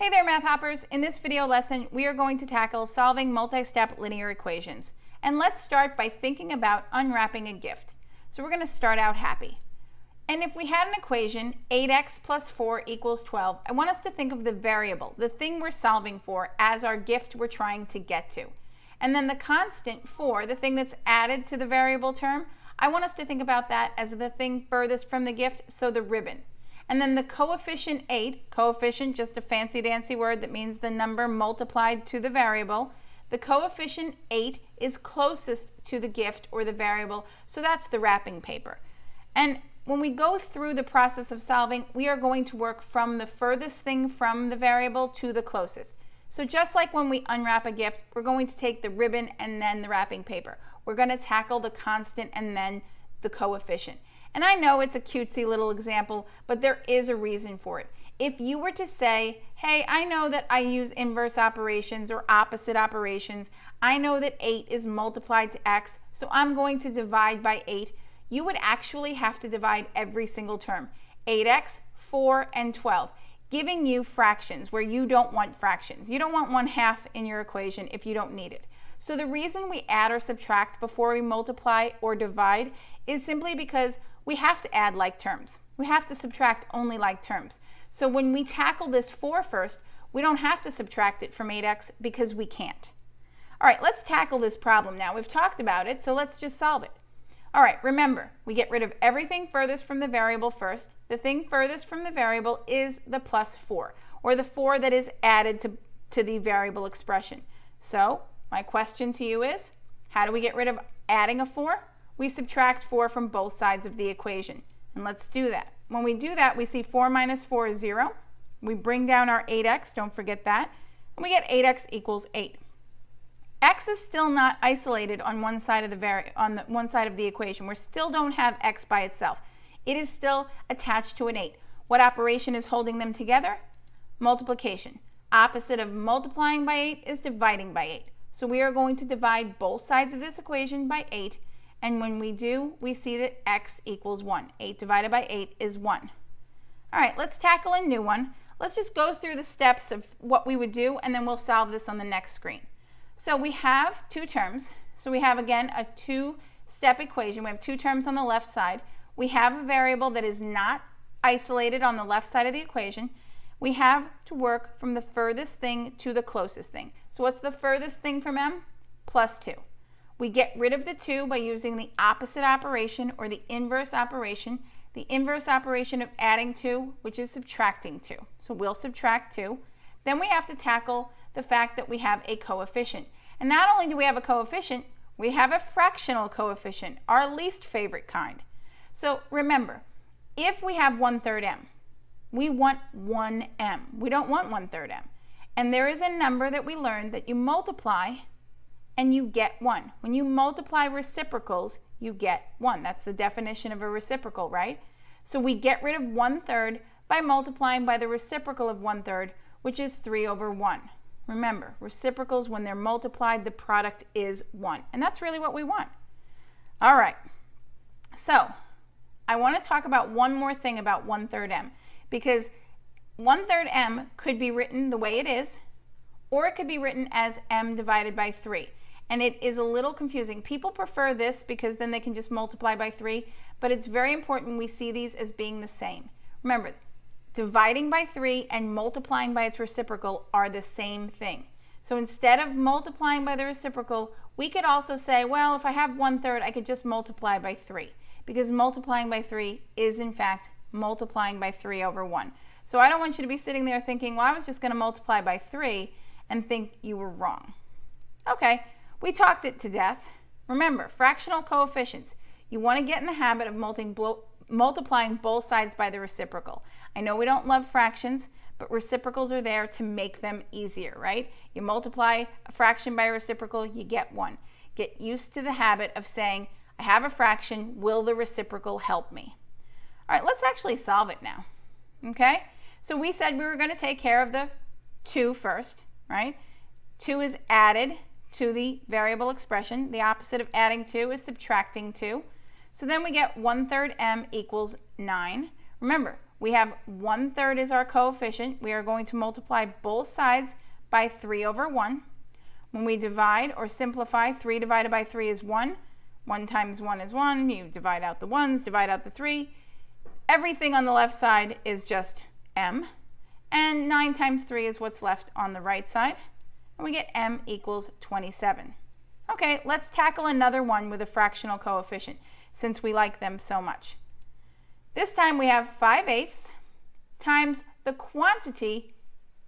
Hey there, math hoppers! In this video lesson, we are going to tackle solving multi-step linear equations. And let's start by thinking about unwrapping a gift. So we're going to start out happy. And if we had an equation, 8x plus 4 equals 12, I want us to think of the variable, the thing we're solving for, as our gift we're trying to get to. And then the constant 4, the thing that's added to the variable term, I want us to think about that as the thing furthest from the gift, so the ribbon. And then the coefficient 8, coefficient, just a fancy dancy word that means the number multiplied to the variable. The coefficient 8 is closest to the gift or the variable, so that's the wrapping paper. And when we go through the process of solving, we are going to work from the furthest thing from the variable to the closest. So just like when we unwrap a gift, we're going to take the ribbon and then the wrapping paper. We're going to tackle the constant and then the coefficient. And I know it's a cutesy little example, but there is a reason for it. If you were to say, hey, I know that I use inverse operations or opposite operations. I know that 8 is multiplied to x, so I'm going to divide by 8. You would actually have to divide every single term, 8x, 4, and 12, giving you fractions where you don't want fractions. You don't want 1/2 in your equation if you don't need it. So the reason we add or subtract before we multiply or divide is simply because we have to add like terms. We have to subtract only like terms. So when we tackle this 4 first, we don't have to subtract it from 8x because we can't. All right, let's tackle this problem now. We've talked about it, so let's just solve it. All right, remember, we get rid of everything furthest from the variable first. The thing furthest from the variable is the plus 4, or the 4 that is added to the variable expression. So my question to you is, how do we get rid of adding a 4? We subtract 4 from both sides of the equation. And let's do that. When we do that, we see 4 minus 4 is 0. We bring down our 8x, don't forget that, and we get 8x equals 8. X is still not isolated on one side of the equation. We still don't have x by itself. It is still attached to an 8. What operation is holding them together? Multiplication. Opposite of multiplying by 8 is dividing by 8. So we are going to divide both sides of this equation by 8, and when we do, we see that x equals 1. 8 divided by 8 is 1. All right, let's tackle a new one. Let's just go through the steps of what we would do, and then we'll solve this on the next screen. So we have two terms. So we have, again, a two-step equation. We have two terms on the left side. We have a variable that is not isolated on the left side of the equation. We have to work from the furthest thing to the closest thing. So what's the furthest thing from m? Plus 2. We get rid of the 2 by using the opposite operation or the inverse operation. The inverse operation of adding 2, which is subtracting 2. So we'll subtract 2. Then we have to tackle the fact that we have a coefficient. And not only do we have a coefficient, we have a fractional coefficient, our least favorite kind. So remember, if we have 1/3 m, we want 1m. We don't want 1/3 m. And there is a number that we learned that you multiply and you get 1. When you multiply reciprocals, you get 1. That's the definition of a reciprocal, right? So we get rid of 1/3 by multiplying by the reciprocal of 1/3, which is 3/1. Remember, reciprocals, when they're multiplied, the product is 1. And that's really what we want. All right. So I want to talk about one more thing about 1/3 m, because 1/3 m could be written the way it is, or it could be written as m divided by 3. And it is a little confusing. People prefer this because then they can just multiply by 3, but it's very important we see these as being the same. Remember, dividing by 3 and multiplying by its reciprocal are the same thing. So instead of multiplying by the reciprocal, we could also say, well, if I have 1/3, I could just multiply by 3, because multiplying by 3 is in fact multiplying by 3/1. So I don't want you to be sitting there thinking, well, I was just going to multiply by 3 and think you were wrong. Okay, we talked it to death. Remember, fractional coefficients. You want to get in the habit of multiplying both sides by the reciprocal. I know we don't love fractions, but reciprocals are there to make them easier, right? You multiply a fraction by a reciprocal, you get 1. Get used to the habit of saying, I have a fraction, will the reciprocal help me? All right, let's actually solve it now, okay? So we said we were going to take care of the 2 first, right? 2 is added to the variable expression. The opposite of adding 2 is subtracting 2. So then we get 1/3 m equals 9. Remember, We have 1/3 is our coefficient. We are going to multiply both sides by 3 over 1. When we divide or simplify, 3 divided by 3 is 1. 1 times 1 is 1. You divide out the 1s, divide out the 3. Everything on the left side is just m. And 9 times 3 is what's left on the right side. And we get m equals 27. Okay, let's tackle another one with a fractional coefficient, since we like them so much. This time we have 5/8 times the quantity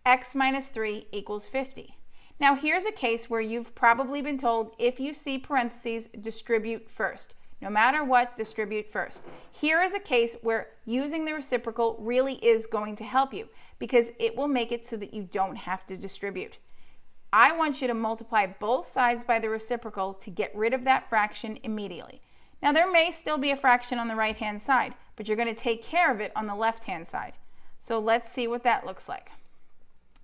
x minus 3 equals 50. Now here's a case where you've probably been told, if you see parentheses, distribute first. No matter what, distribute first. Here is a case where using the reciprocal really is going to help you, because it will make it so that you don't have to distribute. I want you to multiply both sides by the reciprocal to get rid of that fraction immediately. Now there may still be a fraction on the right-hand side, but you're going to take care of it on the left-hand side. So let's see what that looks like.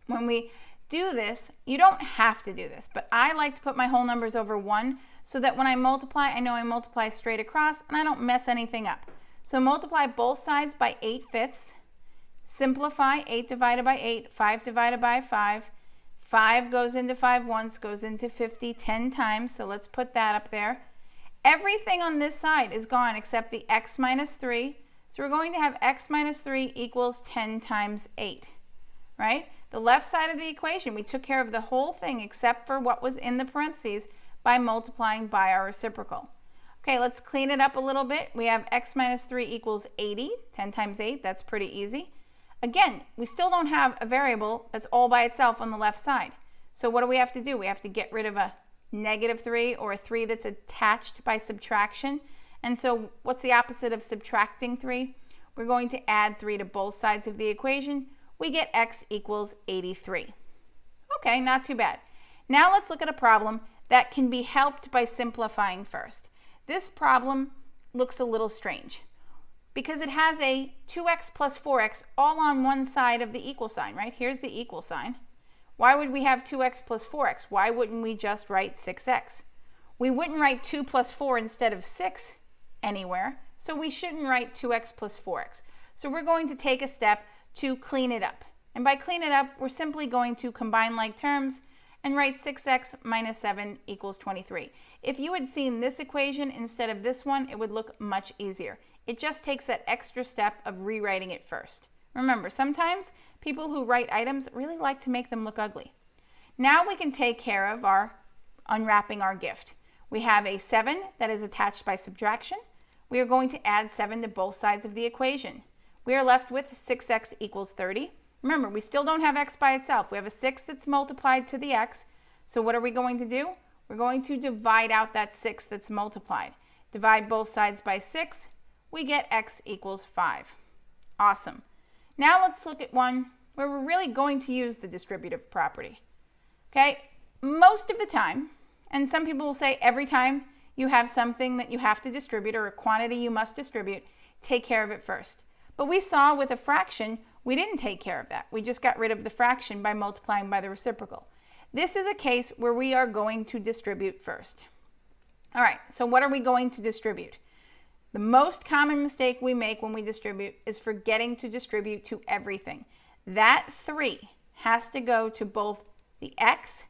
When we do this, you don't have to do this, but I like to put my whole numbers over 1 so that when I multiply, I know I multiply straight across and I don't mess anything up. So multiply both sides by 8/5. Simplify 8 divided by 8, 5 divided by 5. 5 goes into 5 once, goes into 50 10 times, so let's put that up there. Everything on this side is gone except the x minus 3. So we're going to have x minus 3 equals 10 times 8, right? The left side of the equation, we took care of the whole thing except for what was in the parentheses by multiplying by our reciprocal. Okay, let's clean it up a little bit. We have x minus 3 equals 80. 10 times 8, that's pretty easy. Again, we still don't have a variable that's all by itself on the left side. So what do we have to do? We have to get rid of a -3 or a 3 that's attached by subtraction. And so what's the opposite of subtracting 3? We're going to add 3 to both sides of the equation. We get x equals 83. Okay, not too bad. Now let's look at a problem that can be helped by simplifying first. This problem looks a little strange because it has a 2x plus 4x all on one side of the equal sign, right? Here's the equal sign. Why would we have 2x plus 4x? Why wouldn't we just write 6x? We wouldn't write 2 plus 4 instead of 6 anywhere, so we shouldn't write 2x plus 4x. So we're going to take a step to clean it up. And by clean it up, we're simply going to combine like terms and write 6x minus 7 equals 23. If you had seen this equation instead of this one, it would look much easier. It just takes that extra step of rewriting it first. Remember, sometimes people who write items really like to make them look ugly. Now we can take care of our unwrapping our gift. We have a 7 that is attached by subtraction. We are going to add 7 to both sides of the equation. We are left with 6x equals 30. Remember, we still don't have x by itself. We have a 6 that's multiplied to the x. So what are we going to do? We're going to divide out that 6 that's multiplied. Divide both sides by 6. We get x equals 5. Awesome. Now let's look at one where we're really going to use the distributive property. Okay, most of the time, and some people will say every time you have something that you have to distribute or a quantity you must distribute, take care of it first. But we saw with a fraction, we didn't take care of that. We just got rid of the fraction by multiplying by the reciprocal. This is a case where we are going to distribute first. All right, so what are we going to distribute? The most common mistake we make when we distribute is forgetting to distribute to everything. That 3 has to go to both the x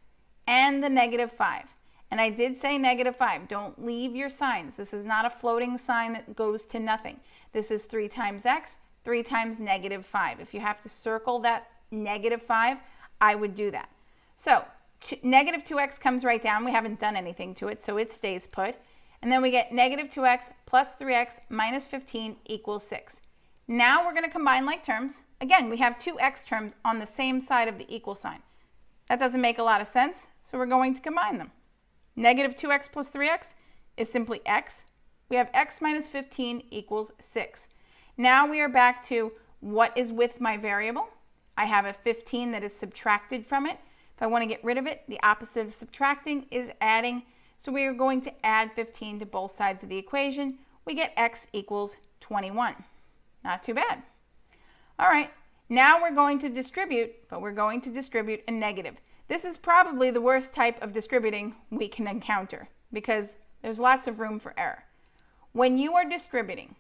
and the -5. And I did say -5. Don't leave your signs. This is not a floating sign that goes to nothing. This is 3 times x, 3 times -5. If you have to circle that -5, I would do that. So -2x comes right down. We haven't done anything to it, so it stays put. And then we get -2x plus 3x minus 15 equals 6. Now we're going to combine like terms. Again, we have two x terms on the same side of the equal sign. That doesn't make a lot of sense, so we're going to combine them. -2x plus 3x is simply x. We have x minus 15 equals 6. Now we are back to what is with my variable. I have a 15 that is subtracted from it. If I want to get rid of it, the opposite of subtracting is adding. So we are going to add 15 to both sides of the equation. We get x equals 21. Not too bad. All right, now we're going to distribute, but we're going to distribute a negative. This is probably the worst type of distributing we can encounter because there's lots of room for error. When you are distributing,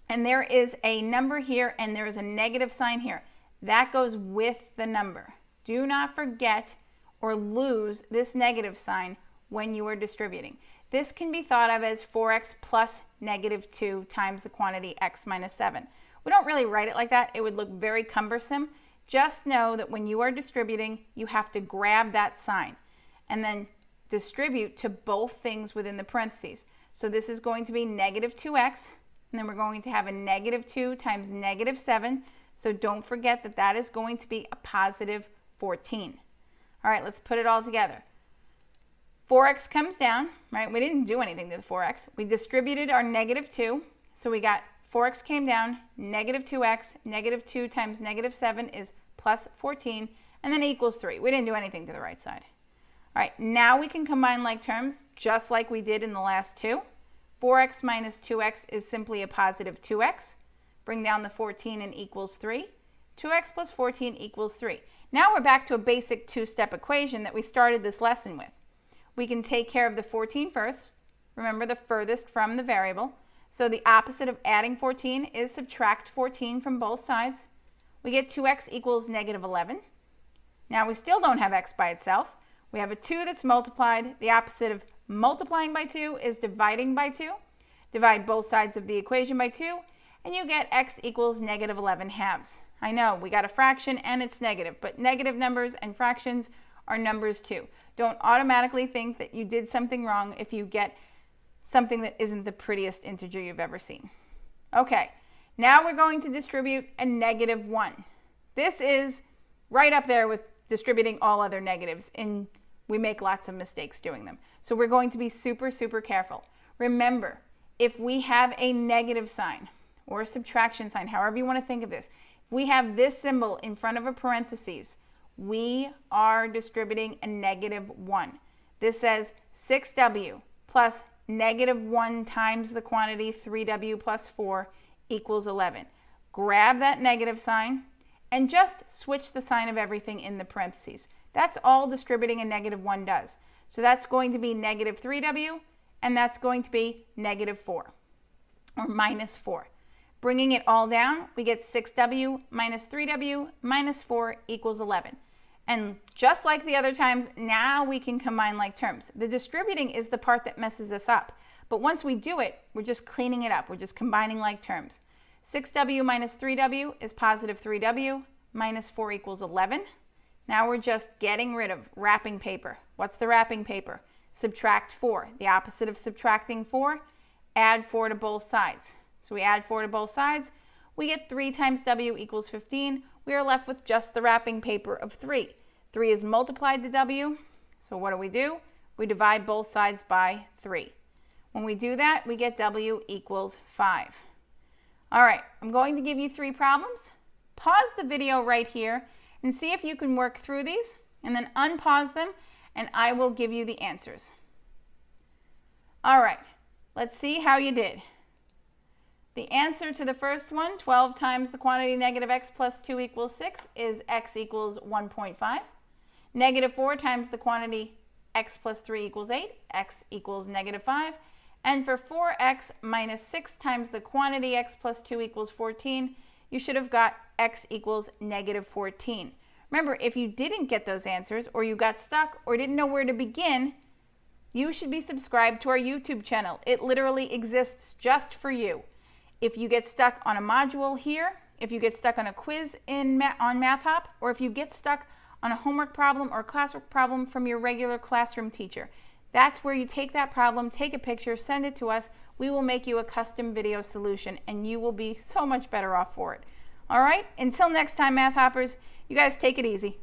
and there is a number here and there is a negative sign here, that goes with the number. Do not forget or lose this negative sign when you are distributing. This can be thought of as 4x plus negative 2 times the quantity x minus 7. We don't really write it like that. It would look very cumbersome. Just know that when you are distributing, you have to grab that sign and then distribute to both things within the parentheses. So this is going to be negative 2x, and then we're going to have a negative 2 times negative 7. So don't forget that that is going to be a positive 14. All right, let's put it all together. 4x comes down, right? We didn't do anything to the 4x. We distributed our negative 2. So we got 4x came down, negative 2x, negative 2 times negative 7 is plus 14, and then equals 3. We didn't do anything to the right side. All right, now we can combine like terms just like we did in the last two. 4x minus 2x is simply a positive 2x. Bring down the 14 and equals 3. 2x plus 14 equals 3. Now we're back to a basic two-step equation that we started this lesson with. We can take care of the 14 first. Remember, the furthest from the variable. So the opposite of adding 14 is subtract 14 from both sides. We get 2x equals negative 11. Now we still don't have x by itself. We have a 2 that's multiplied. The opposite of multiplying by 2 is dividing by 2. Divide both sides of the equation by 2, and you get x equals negative 11 halves. I know, we got a fraction and it's negative, but negative numbers and fractions are numbers too. Don't automatically think that you did something wrong if you get something that isn't the prettiest integer you've ever seen. Okay, now we're going to distribute a negative 1. This is right up there with distributing all other negatives, and we make lots of mistakes doing them. So we're going to be super, super careful. Remember, if we have a negative sign or a subtraction sign, however you want to think of this, if we have this symbol in front of a parentheses, we are distributing a negative 1. This says 6w plus negative 1 times the quantity 3w plus 4 equals 11. Grab that negative sign and just switch the sign of everything in the parentheses. That's all distributing a negative 1 does. So that's going to be negative 3w, and that's going to be negative 4, or minus 4. Bringing it all down, we get 6w minus 3w minus 4 equals 11. And just like the other times, now we can combine like terms. The distributing is the part that messes us up. But once we do it, we're just cleaning it up. We're just combining like terms. 6w minus 3w is positive 3w, minus 4 equals 11. Now we're just getting rid of wrapping paper. What's the wrapping paper? Subtract 4. The opposite of subtracting 4, add 4 to both sides. So we add 4 to both sides. We get 3 times w equals 15. We are left with just the wrapping paper of 3. 3 is multiplied to w. So what do? We divide both sides by 3. When we do that, we get w equals 5. All right, I'm going to give you 3 problems. Pause the video right here and see if you can work through these, and then unpause them, and I will give you the answers. All right, let's see how you did. The answer to the first one, 12 times the quantity negative x plus 2 equals 6, is x equals 1.5. Negative 4 times the quantity x plus 3 equals 8, x equals negative 5. And for 4x minus 6 times the quantity x plus 2 equals 14, you should have got x equals negative 14. Remember, if you didn't get those answers, or you got stuck, or didn't know where to begin, you should be subscribed to our YouTube channel. It literally exists just for you. If you get stuck on a module here, if you get stuck on a quiz on MathHop, or if you get stuck on a homework problem or classwork problem from your regular classroom teacher, that's where you take that problem, take a picture, send it to us. We will make you a custom video solution, and you will be so much better off for it. All right, until next time, Math Hoppers, you guys take it easy.